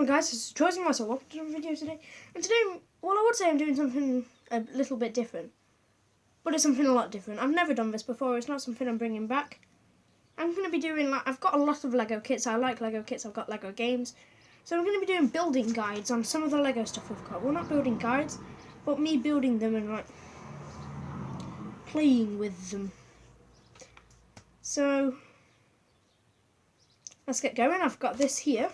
Hello guys, this is Trolzuniversal. Welcome to the video today. And today, well, I would say I'm doing something a little bit different. But it's something a lot different. I've never done this before. It's not something I'm bringing back. I'm going to be doing, I've got a lot of Lego kits. I like Lego kits. I've got Lego games. So I'm going to be doing building guides on some of the Lego stuff we've got. Well, not building guides, but me building them and playing with them. So let's get going. I've got this here.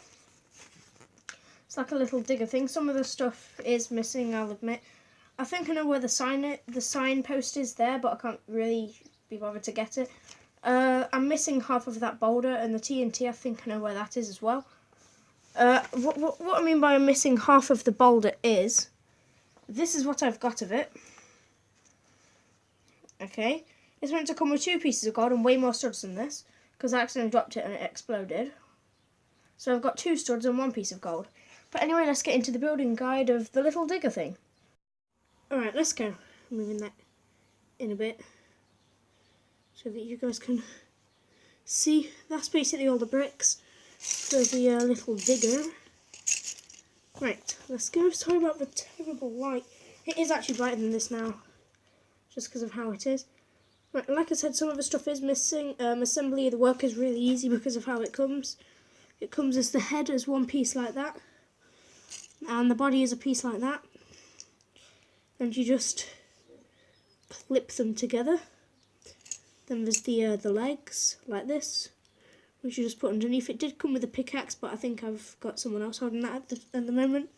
It's like a little digger thing. Some of the stuff is missing, I'll admit. I think I know where the signpost is there, but I can't really be bothered to get it. I'm missing half of that boulder, and the TNT, I think I know where that is as well. What I mean by missing half of the boulder is, this is what I've got of it. Okay, it's meant to come with 2 pieces of gold and way more studs than this, because I accidentally dropped it and it exploded. So I've got 2 studs and 1 piece of gold. But anyway, let's get into the building guide of the little digger thing. Alright, let's go. I'm moving that in a bit so that you guys can see. That's basically all the bricks for the little digger. Right, let's go. Sorry about the terrible light. It is actually brighter than this now, just because of how it is. Right, like I said, some of the stuff is missing. Assembly of the work is really easy because of how it comes. It comes as the head as 1 piece like that, and the body is a piece like that, and you just clip them together. Then there's the legs like this, which you just put underneath. It did come with a pickaxe, but I think I've got someone else holding that at the moment.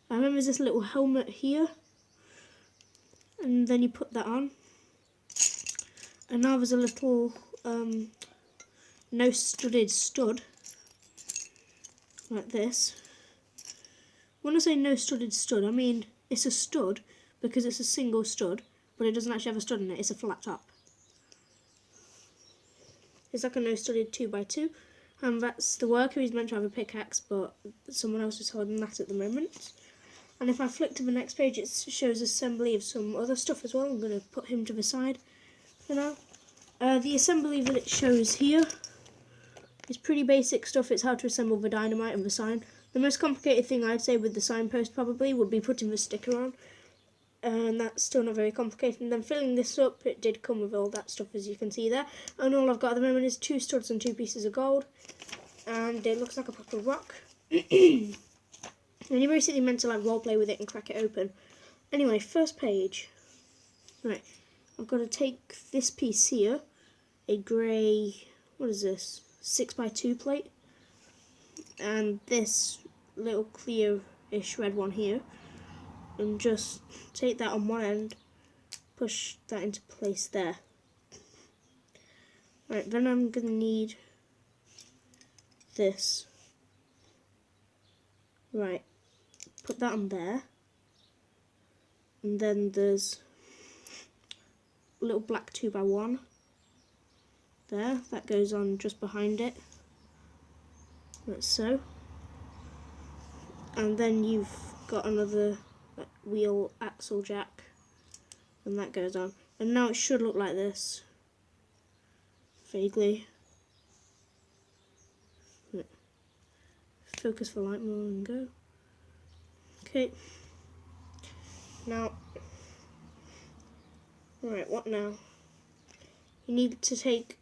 And then there's this little helmet here, and then you put that on. And now there's a little no studded stud like this. When I say no studded stud, I mean it's a stud because it's a single stud, but it doesn't actually have a stud in it. It's a flat top. It's like a no studded 2x2, and that's the worker. He's meant to have a pickaxe, but someone else is holding that at the moment. And if I flick to the next page, it shows assembly of some other stuff as well. I'm going to put him to the side for now. The assembly that it shows here is pretty basic stuff. It's how to assemble the dynamite and the sign. The most complicated thing I'd say with the signpost probably would be putting the sticker on, and that's still not very complicated. And then filling this up, it did come with all that stuff, as you can see there. And all I've got at the moment is 2 studs and 2 pieces of gold, and it looks like a proper rock. And you're basically meant to roleplay with it and crack it open. Anyway, first page. Right, I've got to take this piece here, a grey, what is this, 6x2 plate, and this little clear-ish red one here, and just take that on one end, push that into place there. Right, then I'm going to need this. Right, put that on there, and then there's a little black 2x1 there, that goes on just behind it, like so. And then you've got another wheel axle jack, and that goes on. And now it should look like this, vaguely. Focus for light more and go. Okay. Now, right, what now? You need to take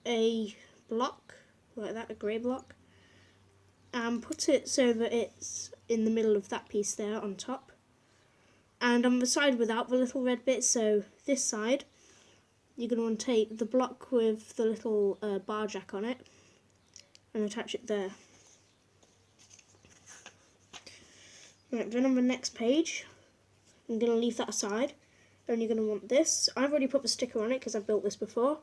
a block, like that, a grey block, and put it so that it's in the middle of that piece there on top. And on the side without the little red bit, so this side, you're going to want to take the block with the little bar jack on it and attach it there. Right, then on the next page, I'm going to leave that aside, and you're going to want this. I've already put the sticker on it because I've built this before.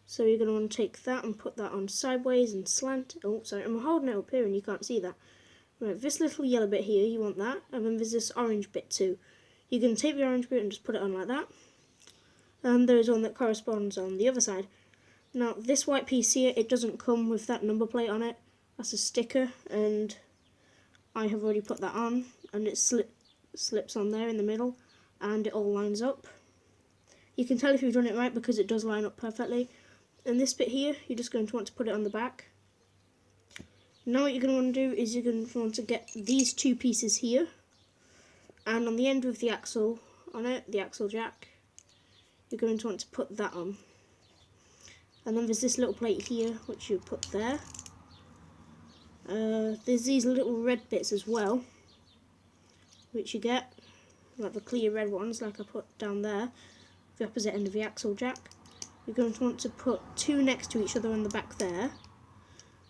So you're going to want to take that and put that on sideways and slant. Oh, sorry, I'm holding it up here and you can't see that. Right, this little yellow bit here, you want that. And then there's this orange bit too. You're going to take the orange bit and just put it on like that. And there's one that corresponds on the other side. Now, this white piece here, it doesn't come with that number plate on it. That's a sticker, and I have already put that on. And it slips on there in the middle, and it all lines up. You can tell if you've done it right because it does line up perfectly. And this bit here, you're just going to want to put it on the back. Now what you're going to want to do is you're going to want to get these two pieces here, and on the end with the axle on it, the axle jack, you're going to want to put that on. And then there's this little plate here which you put there. There's these little red bits as well, which you get, like the clear red ones like I put down there, the opposite end of the axle jack. You're going to want to put two next to each other on the back there,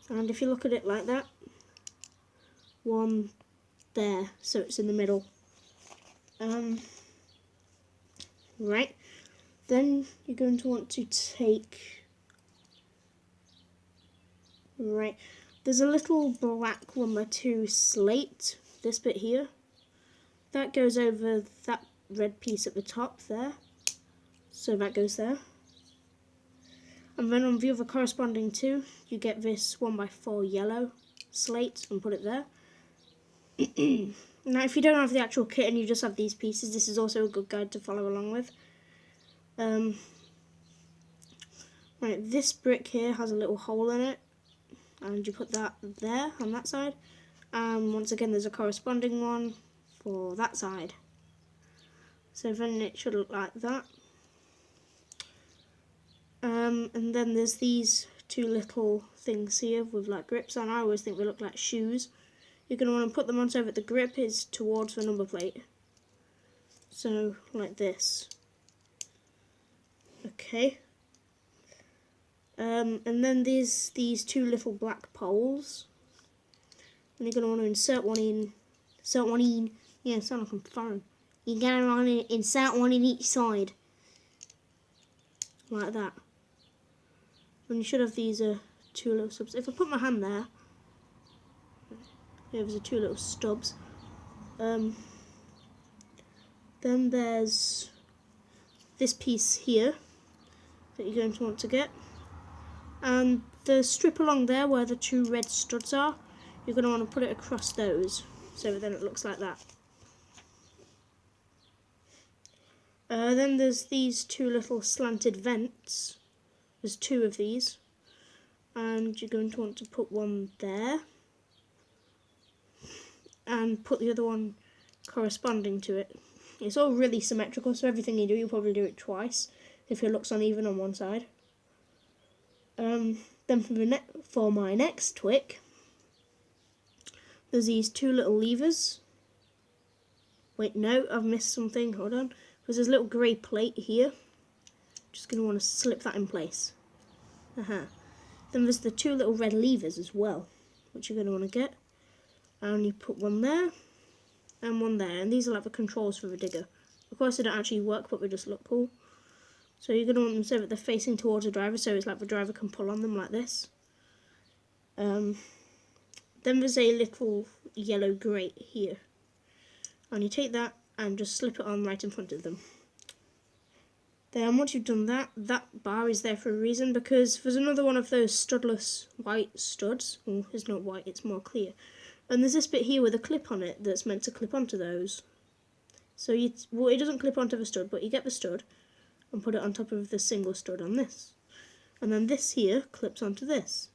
and if you look at it like that, one there, so it's in the middle. Right, then you're going to want to take, right, there's a little black 1x2 slate, this bit here, that goes over that red piece at the top there, so that goes there. And then on the other corresponding two, you get this 1x4 yellow slate and put it there. Now if you don't have the actual kit and you just have these pieces, this is also a good guide to follow along with. Right, this brick here has a little hole in it, and you put that there on that side, and once again there's a corresponding one for that side. So then it should look like that. And then there's these two little things here with like grips on. I always think they look like shoes. You're going to want to put them on so that the grip is towards the number plate. So like this. Okay. And then there's these two little black poles. And you're going to want to insert one in. Yeah, it sounds like I'm foreign. You're going to want to insert one in each side. Like that. And you should have these two little stubs. If I put my hand there, there's two little stubs. Then there's this piece here that you're going to want to get. And the strip along there where the two red studs are, you're going to want to put it across those, so then it looks like that. Then there's these two little slanted vents. There's two of these, and you're going to want to put one there, and put the other one corresponding to it. It's all really symmetrical, so everything you do, you'll probably do it twice if it looks uneven on one side. Then for my next twick, there's these two little levers. Wait, no, I've missed something, hold on. There's this little grey plate here. Just going to want to slip that in place. Then there's the two little red levers as well, which you're going to want to get. And you put one there and one there, and these are like the controls for the digger. Of course they don't actually work, but they just look cool. So you're going to want them so that they're facing towards the driver, so it's like the driver can pull on them like this. Then there's a little yellow grate here, and you take that and just slip it on right in front of them. Then once you've done that, that bar is there for a reason, because there's another one of those studless white studs. Well, it's not white, it's more clear. And there's this bit here with a clip on it that's meant to clip onto those. So well, it doesn't clip onto the stud, but you get the stud and put it on top of the single stud on this. And then this here clips onto this.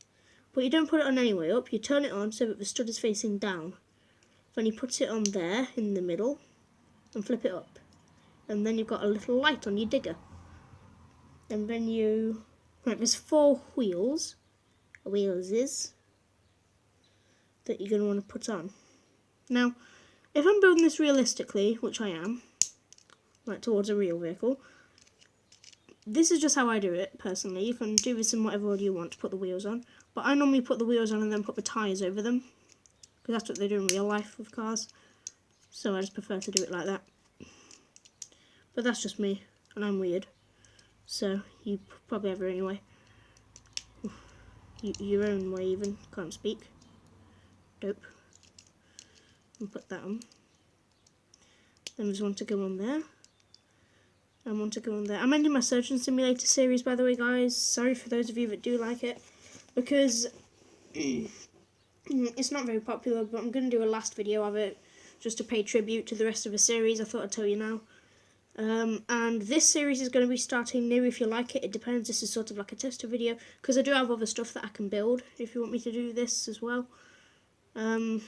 But you don't put it on any way up, you turn it on so that the stud is facing down. Then you put it on there in the middle and flip it up. And then you've got a little light on your digger. And then right, there's 4 wheels that you're going to want to put on. Now, if I'm building this realistically, which I am, like towards a real vehicle, this is just how I do it personally. You can do this in whatever order you want to put the wheels on, but I normally put the wheels on and then put the tyres over them, because that's what they do in real life with cars, so I just prefer to do it like that. But that's just me, and I'm weird, so you probably have it anyway. Your own way even, can't speak. Dope. And put that on. Then there's one to go on there. And one to go on there. I'm ending my Surgeon Simulator series, by the way, guys. Sorry for those of you that do like it, because it's not very popular, but I'm going to do a last video of it just to pay tribute to the rest of the series. I thought I'd tell you now. And this series is going to be starting new. If you like it, it depends. This is sort of like a tester video, because I do have other stuff that I can build if you want me to do this as well. So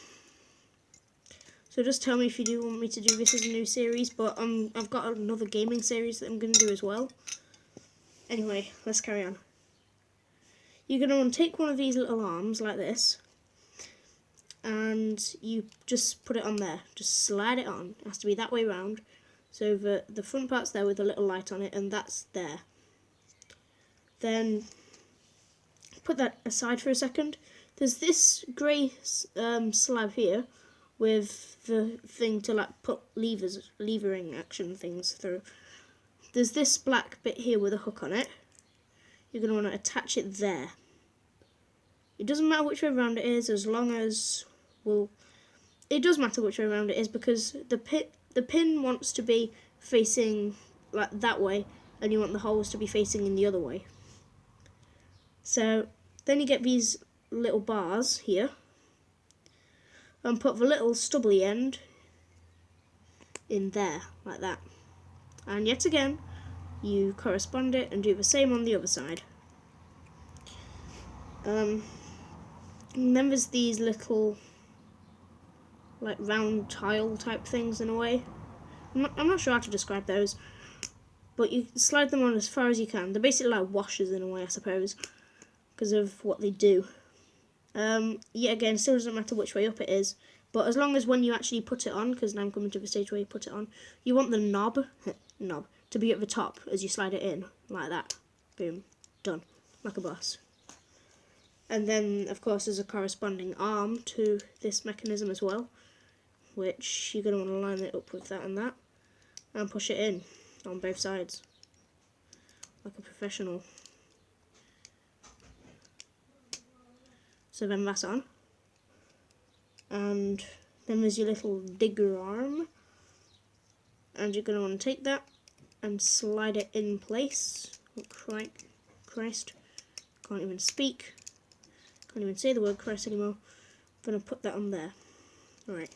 just tell me if you do want me to do this as a new series, but I've got another gaming series that I'm going to do as well. Anyway, let's carry on. You're going to want to take one of these little arms like this, and you just put it on there. Just slide it on. It has to be that way round. So the front part's there with a little light on it, and that's there. Then put that aside for a second. There's this grey slab here with the thing to like put levering action things through. There's this black bit here with a hook on it. You're going to want to attach it there. It doesn't matter which way around it is, as long as, well, it does matter which way around it is, because the pin wants to be facing like that way, and you want the holes to be facing in the other way. So then you get these little bars here, and put the little stubbly end in there, like that. And yet again, you correspond it and do the same on the other side. And then there's these little, like, round tile type things in a way. I'm not sure how to describe those, but you slide them on as far as you can. They're basically like washers in a way, I suppose, because of what they do. Yet again, still doesn't matter which way up it is, but as long as when you actually put it on, because now I'm coming to the stage where you put it on, you want the knob to be at the top as you slide it in, like that. Boom, done, like a boss. And then, of course, there's a corresponding arm to this mechanism as well, which you're going to want to line it up with that, and push it in on both sides, like a professional. So then that's on. And then there's your little digger arm. And you're going to want to take that and slide it in place. Oh, Christ. Can't even speak. Can't even say the word Christ anymore. I'm going to put that on there. Alright.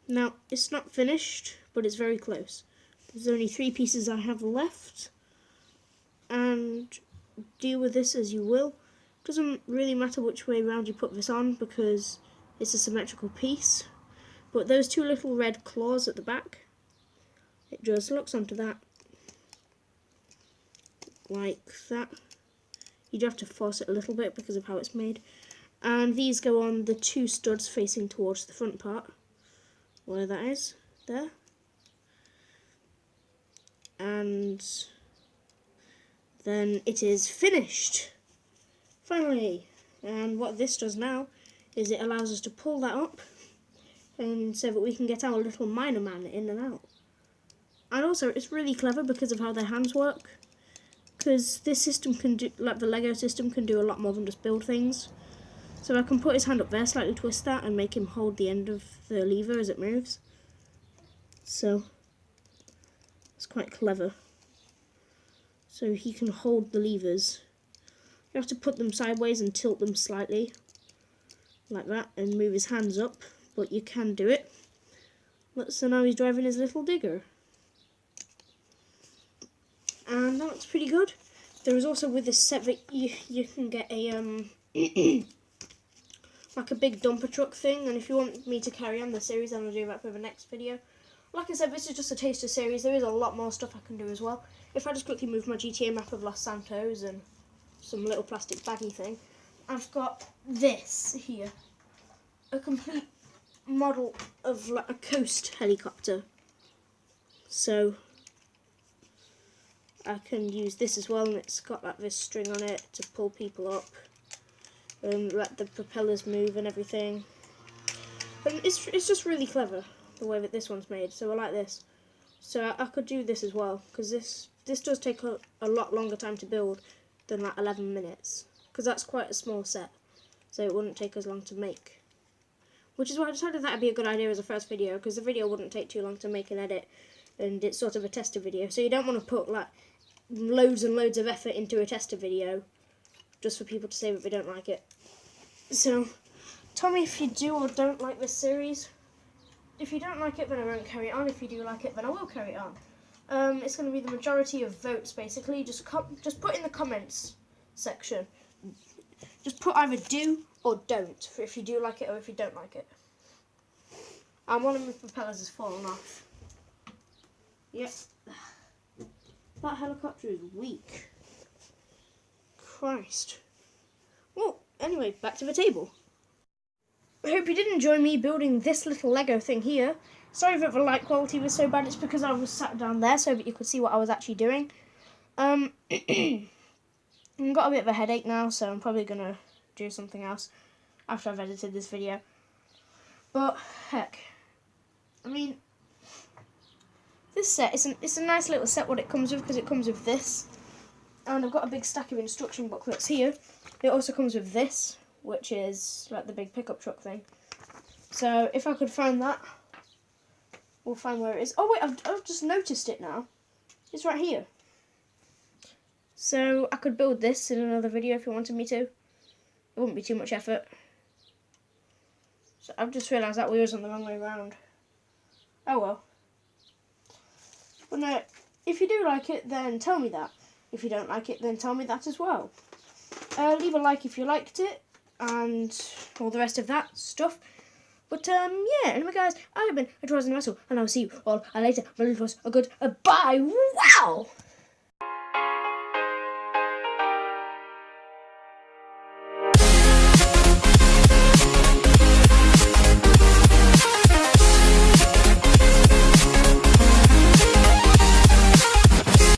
Now, it's not finished, but it's very close. There's only 3 pieces I have left. And deal with this as you will. Doesn't really matter which way around you put this on, because it's a symmetrical piece. But those 2 little red claws at the back, it just locks onto that, like that. You do have to force it a little bit because of how it's made. And these go on the 2 studs facing towards the front part, where that is, there. And then it is finished. Finally. And what this does now is it allows us to pull that up, and so that we can get our little miner man in and out. And also it's really clever because of how their hands work, because this system can do, like the Lego system, can do a lot more than just build things. So I can put his hand up there, slightly twist that, and make him hold the end of the lever as it moves. So it's quite clever. So he can hold the levers. You have to put them sideways and tilt them slightly, like that, and move his hands up, but you can do it. So now he's driving his little digger. And that looks pretty good. There is also with this set that you can get a like a big dumper truck thing, and if you want me to carry on the series, then I'll do that for the next video. Like I said, this is just a taster series. There is a lot more stuff I can do as well. If I just quickly move my GTA map of Los Santos and some little plastic baggy thing, I've got this here, a complete model of like a coast helicopter. So I can use this as well, and it's got like this string on it to pull people up and let the propellers move and everything. And it's just really clever the way that this one's made. So I like this. So I could do this as well, because this does take a lot longer time to build than like 11 minutes, because that's quite a small set, so it wouldn't take as long to make. Which is why I decided that would be a good idea as a first video, because the video wouldn't take too long to make and edit, and it's sort of a tester video, so you don't want to put like loads and loads of effort into a tester video just for people to say that they don't like it. So tell me if you do or don't like this series. If you don't like it, then I won't carry it on. If you do like it, then I will carry it on. It's going to be the majority of votes, basically. Just put in the comments section. Just put either do or don't, if you do like it or if you don't like it. And one of my propellers has fallen off. Yep. That helicopter is weak. Christ. Well, anyway, back to the table. I hope you did enjoy me building this little Lego thing here. Sorry that the light quality was so bad. It's because I was sat down there so that you could see what I was actually doing. I've got a bit of a headache now, so I'm probably going to do something else after I've edited this video. But, heck. I mean, this set, it's a nice little set what it comes with, because it comes with this. And I've got a big stack of instruction booklets here. It also comes with this, which is like the big pickup truck thing. So if I could find that, we'll find where it is. Oh wait, I've just noticed it now. It's right here. So I could build this in another video if you wanted me to. It wouldn't be too much effort. So I've just realised that wheel's on the wrong way around. Oh well. But no, if you do like it, then tell me that. If you don't like it, then tell me that as well. Leave a like if you liked it, and all the rest of that stuff. But yeah, anyway guys, I have been a Trolzuniversal, and I'll see you all later. My little was a good bye. Wow!